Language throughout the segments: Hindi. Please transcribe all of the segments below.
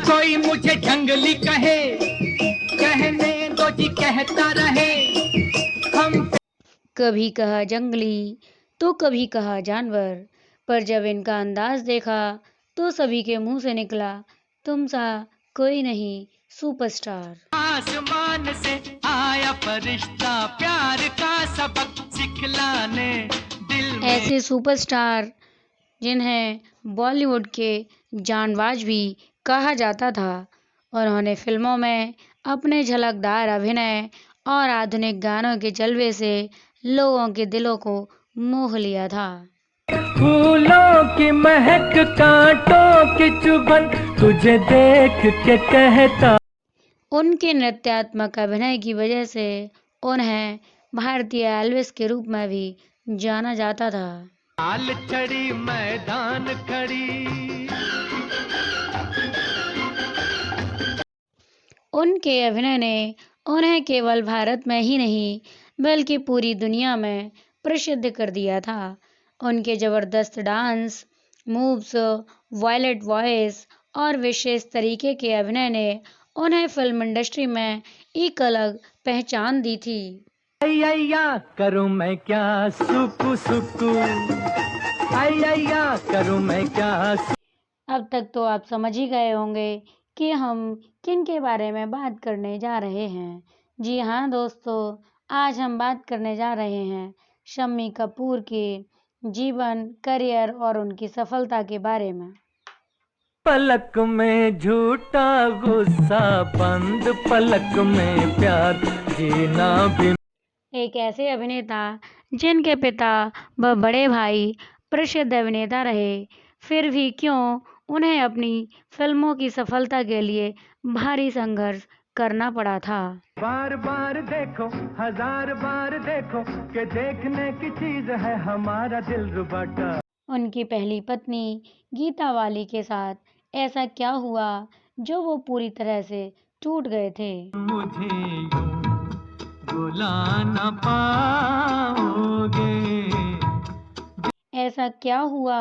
कोई मुझे जंगली कहे, कहने दो जी कहता रहे। हम कभी कहा जंगली तो कभी कहा जानवर, पर जब इनका अंदाज देखा तो सभी के मुंह से निकला, तुम सा कोई नहीं सुपरस्टार। आसमान से आया फरिश्ता, प्यार का सबक सिखलाने दिल में। ऐसे सुपरस्टार जिन्हें बॉलीवुड के जानबाज भी कहा जाता था, उन्होंने फिल्मों में अपने झलकदार अभिनय और आधुनिक गानों के जलवे से लोगों के दिलों को मोह लिया था। फूलों की महक, कांटों की चुभन, तुझे देख के कहता। उनके नृत्यात्मक अभिनय की वजह से उन्हें भारतीय एल्विस के रूप में भी जाना जाता था। लाल चढ़ी मैदान खड़ी। उनके अभिनय ने उन्हें केवल भारत में ही नहीं बल्कि पूरी दुनिया में प्रसिद्ध कर दिया था। उनके जबरदस्त डांस मूव्स, वायलेट वॉइस और विशेष तरीके के अभिनय ने उन्हें फिल्म इंडस्ट्री में एक अलग पहचान दी थी। अय्या करूं मैं क्या सुकु सुकु, अय्या करूं मैं क्या। अब तक तो आप समझ ही गए होंगे कि हम किन के बारे में बात करने जा रहे हैं। जी हाँ दोस्तों, आज हम बात करने जा रहे हैं शम्मी कपूर के जीवन, करियर और उनकी सफलता के बारे में। पलक में झूठा गुस्सा बंद, पलक में प्यार जीना भी। एक ऐसे अभिनेता जिनके पिता व बड़े भाई प्रसिद्ध अभिनेता रहे, फिर भी क्यों उन्हें अपनी फिल्मों की सफलता के लिए भारी संघर्ष करना पड़ा था। बार बार देखो, हजार बार देखो, कि देखने की चीज है हमारा दिल रुबाता। उनकी पहली पत्नी गीता वाली के साथ ऐसा क्या हुआ जो वो पूरी तरह से टूट गए थे। मुझे यूं बुला न पाओगे। ऐसा क्या हुआ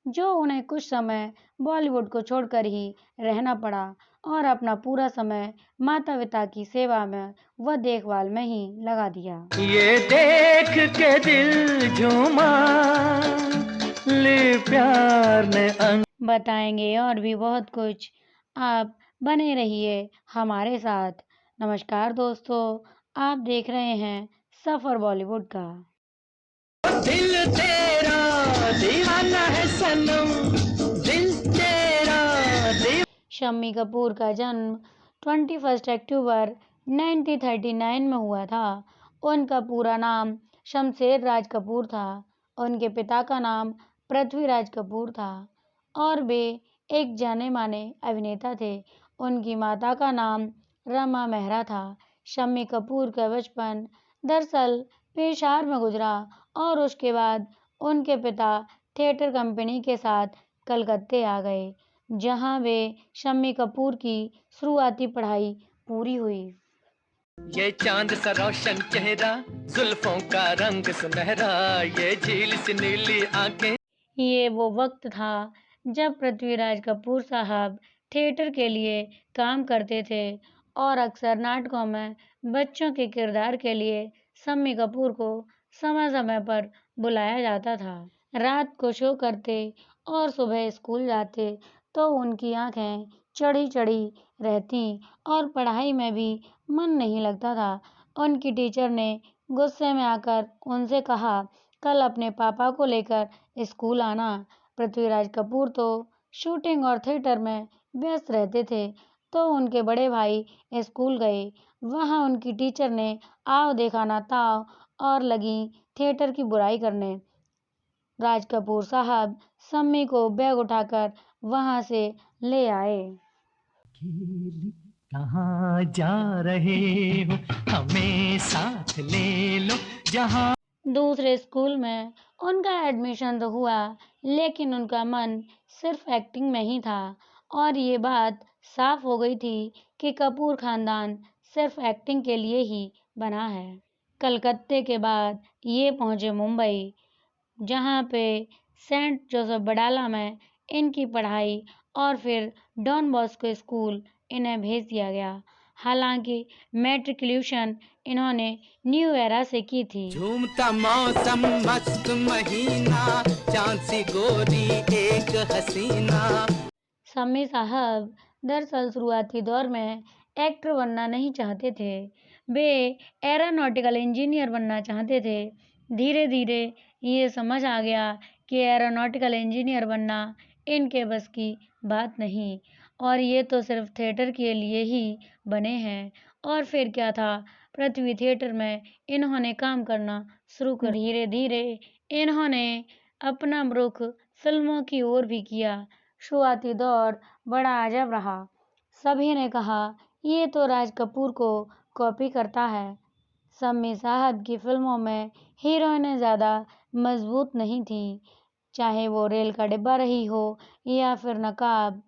जो उन्हें कुछ समय बॉलीवुड को छोड़कर ही रहना पड़ा और अपना पूरा समय माता पिता की सेवा में व देखभाल में ही लगा दिया। ये देख के दिल झूमा, ले प्यार ने बताएंगे और भी बहुत कुछ, आप बने रहिए हमारे साथ। नमस्कार दोस्तों, आप देख रहे हैं सफर बॉलीवुड का। दिल तेरा दीवाना है सनम, दिल तेरा दीवाना। शम्मी कपूर का जन्म 21 अक्टूबर 1939 में हुआ था। उनका पूरा नाम शमशेर राज कपूर था। उनके पिता का नाम पृथ्वीराज कपूर था और वे एक जाने माने अभिनेता थे। उनकी माता का नाम रमा मेहरा था। शम्मी कपूर का बचपन दरअसल पेशावर में गुजरा और उसके बाद उनके पिता थिएटर कंपनी के साथ कलकत्ते आ गए, जहां वे शम्मी कपूर की शुरुआती पढ़ाई पूरी हुई। ये चांद सा रोशन चेहरा, जुल्फों का रंग सुनहरा, ये झील सी नीली आंखें। ये वो वक्त था जब पृथ्वीराज कपूर साहब थिएटर के लिए काम करते थे और अक्सर नाटकों में बच्चों के किरदार के लिए शम्मी कपूर को समय समय पर बुलाया जाता था। रात को शो करते और सुबह स्कूल जाते तो उनकी आंखें चढ़ी चढ़ी रहती और पढ़ाई में भी मन नहीं लगता था। उनकी टीचर ने गुस्से में आकर उनसे कहा, कल अपने पापा को लेकर स्कूल आना। पृथ्वीराज कपूर तो शूटिंग और थिएटर में व्यस्त रहते थे, तो उनके बड़े भाई स्कूल गए। वहां उनकी टीचर ने आओ देखा ना ताव और लगी थिएटर की बुराई करने। राज कपूर साहब शम्मी को बैग उठाकर वहां से ले आए। कहाँ जा रहे हो, हमें साथ ले लो जहाँ। दूसरे स्कूल में उनका एडमिशन तो हुआ, लेकिन उनका मन सिर्फ एक्टिंग में ही था और ये बात साफ हो गई थी कि कपूर खानदान सिर्फ एक्टिंग के लिए ही बना है। कलकत्ते के बाद ये पहुंचे मुंबई, जहां पे सेंट जोसेफ बडाला में इनकी पढ़ाई और फिर डॉन बॉस्को स्कूल इन्हें भेज दिया गया। हालांकि मैट्रिकुलेशन इन्होंने न्यू एरा से की थी। झूमता मौसम मस्त महीना, चांद सी गोरी एक हसीना। सम्मी साहब दरअसल शुरुआती दौर में एक्टर बनना नहीं चाहते थे, वे एरोनॉटिकल इंजीनियर बनना चाहते थे। धीरे धीरे ये समझ आ गया कि एरोनॉटिकल इंजीनियर बनना इनके बस की बात नहीं और ये तो सिर्फ थिएटर के लिए ही बने हैं। और फिर क्या था, पृथ्वी थिएटर में इन्होंने काम करना शुरू कर। धीरे धीरे इन्होंने अपना रुख फिल्मों की ओर भी किया। शुरुआती दौर बड़ा अजब रहा। सभी ने कहा ये तो राज कपूर को कॉपी करता है। सम्मी साहब की फिल्मों में हीरोइनें ज़्यादा मजबूत नहीं थीं, चाहे वो रेल का डिब्बा रही हो या फिर नकाब।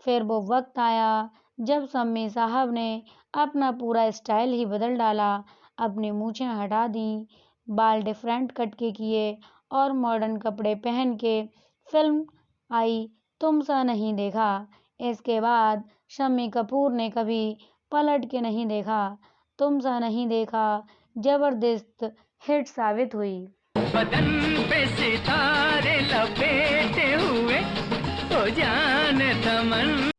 फिर वो वक्त आया जब सम्मी साहब ने अपना पूरा स्टाइल ही बदल डाला, अपनी मूछें हटा दी, बाल डिफरेंट कट के किए और मॉडर्न कपड़े पहन के फिल्म आई तुम सा नहीं देखा। इसके बाद शम्मी कपूर ने कभी पलट के नहीं देखा। तुम सा नहीं देखा जबरदस्त हिट साबित हुई। बदन पे सितारे लपेटे हुए तो जान तमन।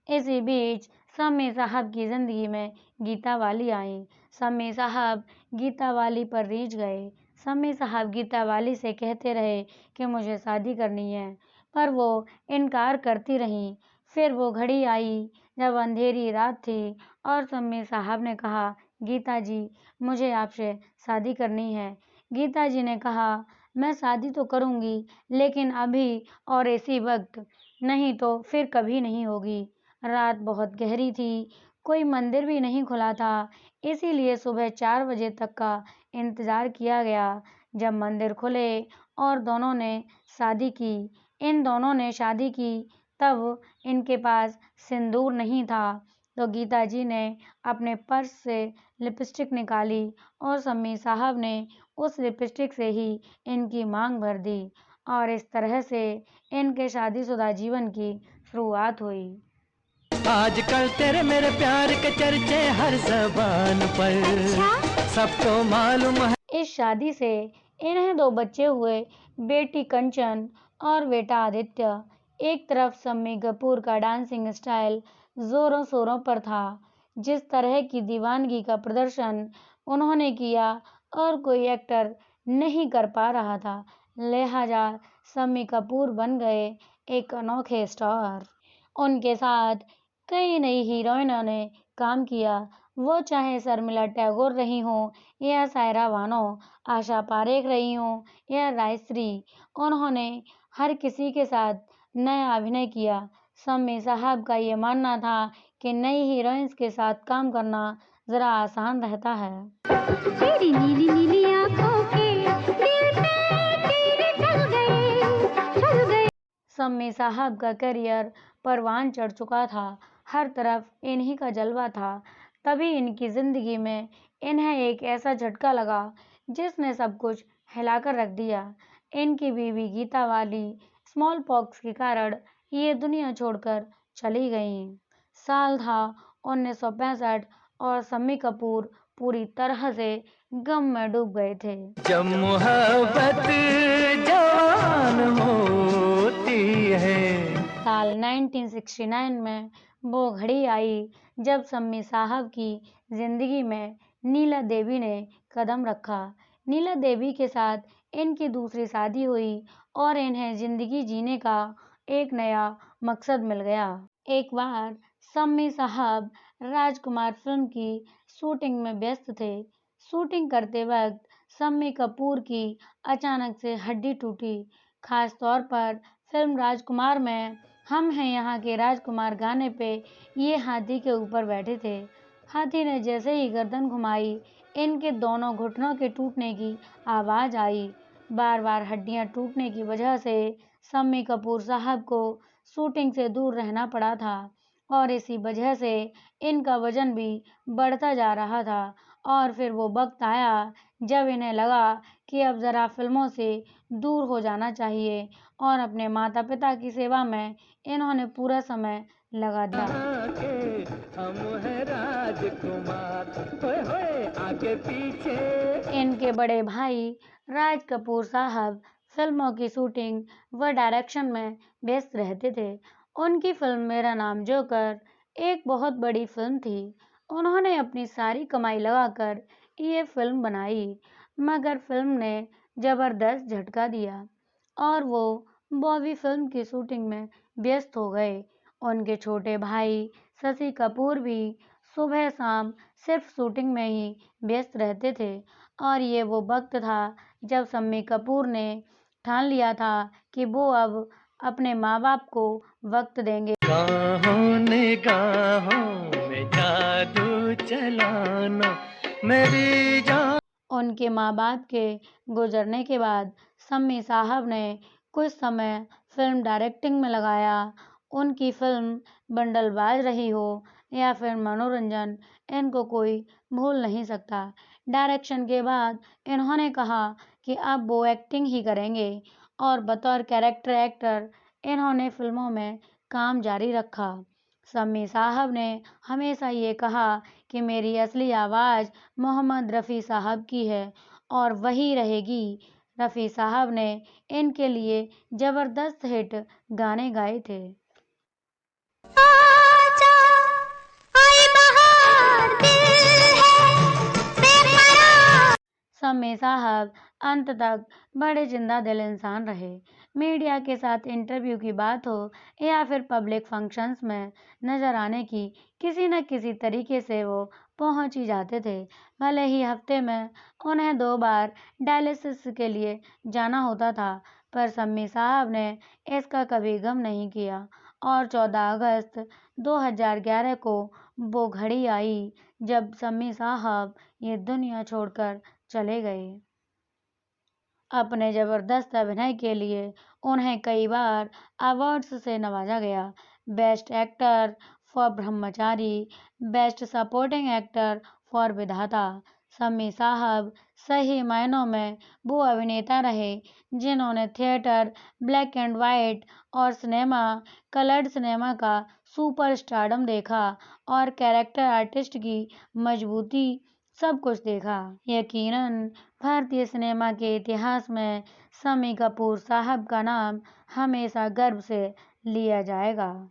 इसी बीच सम्मी साहब की जिंदगी में गीता वाली आई। सम्मी साहब गीता वाली पर रीझ गए। सम्मी साहब गीता वाली से कहते रहे कि मुझे शादी करनी है, पर वो इनकार करती रहीं। फिर वो घड़ी आई जब अंधेरी रात थी और सम्मी साहब ने कहा, गीता जी मुझे आपसे शादी करनी है। गीता जी ने कहा, मैं शादी तो करूँगी लेकिन अभी और इसी वक्त नहीं तो फिर कभी नहीं होगी। रात बहुत गहरी थी, कोई मंदिर भी नहीं खुला था, इसीलिए सुबह 4 बजे तक का इंतज़ार किया गया। जब मंदिर खुले और दोनों ने शादी की, इन दोनों ने शादी की, तब इनके पास सिंदूर नहीं था, तो गीता जी ने अपने पर्स से लिपस्टिक निकाली और सम्मी साहब ने उस लिपस्टिक से ही इनकी मांग भर दी और इस तरह से इनके शादीशुदा जीवन की शुरुआत हुई। आजकल तेरे मेरे प्यार के चर्चे हर जबान पर, सबको मालूम है। इस शादी से इन्हें 2 बच्चे हुए, बेटी कंचन और बेटा आदित्य। एक तरफ शम्मी कपूर का डांसिंग स्टाइल जोरों शोरों पर था, जिस तरह की दीवानगी का प्रदर्शन उन्होंने किया और कोई एक्टर नहीं कर पा रहा था, लिहाजा शम्मी कपूर बन गए एक अनोखे स्टार। उनके साथ कई नई हीरोइनों ने काम किया, वो चाहे शर्मिला टैगोर रही हों या सायरा बानो, आशा पारेख रही हों या रायश्री, उन्होंने हर किसी के साथ नया अभिनय किया। शम्मी साहब का ये मानना था कि नई हीरोइंस के साथ काम करना ज़रा आसान रहता है। तेरी नीली नीली आँखों के दिल पे तेरे चल गए। शम्मी साहब का करियर परवान चढ़ चुका था, हर तरफ इन्हीं का जलवा था। तभी इनकी जिंदगी में इन्हें एक ऐसा झटका लगा जिसने सब कुछ हिलाकर रख दिया। इनकी बीवी गीता वाली स्मॉल पॉक्स के कारण ये दुनिया छोड़कर चली गईं। साल था 1965 और शम्मी कपूर पूरी तरह से गम में डूब गए थे। जब मोहब्बत जवान होती है। साल 1969 में वो घड़ी आई जब शम्मी साहब की जिंदगी में नीला देवी ने कदम रखा। नीला देवी के साथ इनकी दूसरी शादी हुई और इन्हें जिंदगी जीने का एक नया मकसद मिल गया। एक बार शम्मी साहब राजकुमार फिल्म की शूटिंग में व्यस्त थे। शूटिंग करते वक्त शम्मी कपूर की अचानक से हड्डी टूटी। खास तौर पर फिल्म राजकुमार में हम हैं यहाँ के राजकुमार गाने पे ये हाथी के ऊपर बैठे थे। हाथी ने जैसे ही गर्दन घुमाई, इनके दोनों घुटनों के टूटने की आवाज़ आई। बार बार हड्डियां टूटने की वजह से शम्मी कपूर साहब को शूटिंग से दूर रहना पड़ा था और इसी वजह से इनका वजन भी बढ़ता जा रहा था और फिर वो वक्त आया जब इन्हें लगा कि अब ज़रा फिल्मों से दूर हो जाना चाहिए और अपने माता-पिता की सेवा में इन्होंने पूरा समय लगा दिया। के हम हैं राजकुमार, होए होए आगे पीछे। इनके बड़े भाई राज कपूर साहब फिल्मों की शूटिंग व डायरेक्शन में व्यस्त रहते थे। उनकी फिल्म मेरा नाम जोकर एक बहुत बड़ी फिल्म थी। उन्होंने अपनी सारी कमाई लगाकर ये फिल्म बनाई, मगर फिल्म ने जबरदस्त झटका दिया और वो बॉबी फिल्म की शूटिंग में व्यस्त हो गए। उनके छोटे भाई शशि कपूर भी सुबह शाम सिर्फ शूटिंग में ही व्यस्त रहते थे और ये वो वक्त था जब शम्मी कपूर ने ठान लिया था कि वो अब अपने माँ-बाप को वक्त देंगे। निगाहों निगाहों में जादू चलाना मेरी जान। उनके माँ-बाप के गुजरने के बाद शम्मी साहब ने कुछ समय फिल्म डायरेक्टिंग में लगाया। उनकी फिल्म बंडलबाज रही हो या फिर मनोरंजन, इनको कोई भूल नहीं सकता। डायरेक्शन के बाद इन्होंने कहा कि अब वो एक्टिंग ही करेंगे और बतौर कैरेक्टर एक्टर इन्होंने फिल्मों में काम जारी रखा। शम्मी साहब ने हमेशा ये कहा कि मेरी असली आवाज़ मोहम्मद रफ़ी साहब की है और वही रहेगी। रफ़ी साहब ने इनके लिए ज़बरदस्त हिट गाने गाए थे। आजा आए बहार दिल है बेकरार। शम्मी साहब अंत तक बड़े जिंदा दिल इंसान रहे। मीडिया के साथ इंटरव्यू की बात हो या फिर पब्लिक फंक्शंस में नजर आने की, किसी न किसी तरीके से वो पहुंच ही जाते थे। भले ही हफ्ते में उन्हें 2 बार डायलिसिस के लिए जाना होता था, पर शम्मी साहब ने इसका कभी गम नहीं किया और 14 अगस्त 2011 को वो घड़ी आई जब शम्मी साहब ये दुनिया छोड़कर चले गए। अपने जबरदस्त अभिनय के लिए उन्हें कई बार अवार्ड्स से नवाजा गया। Best actor for Brahmachari, best supporting actor for विधाता। शम्मी साहब सही मायनों में वो अभिनेता रहे जिन्होंने थिएटर, ब्लैक एंड वाइट और सिनेमा, कलर्ड सिनेमा का सुपर स्टारडम देखा और कैरेक्टर आर्टिस्ट की मजबूती सब कुछ देखा। यकीनन भारतीय सिनेमा के इतिहास में शम्मी कपूर साहब का नाम हमेशा गर्व से लिया जाएगा।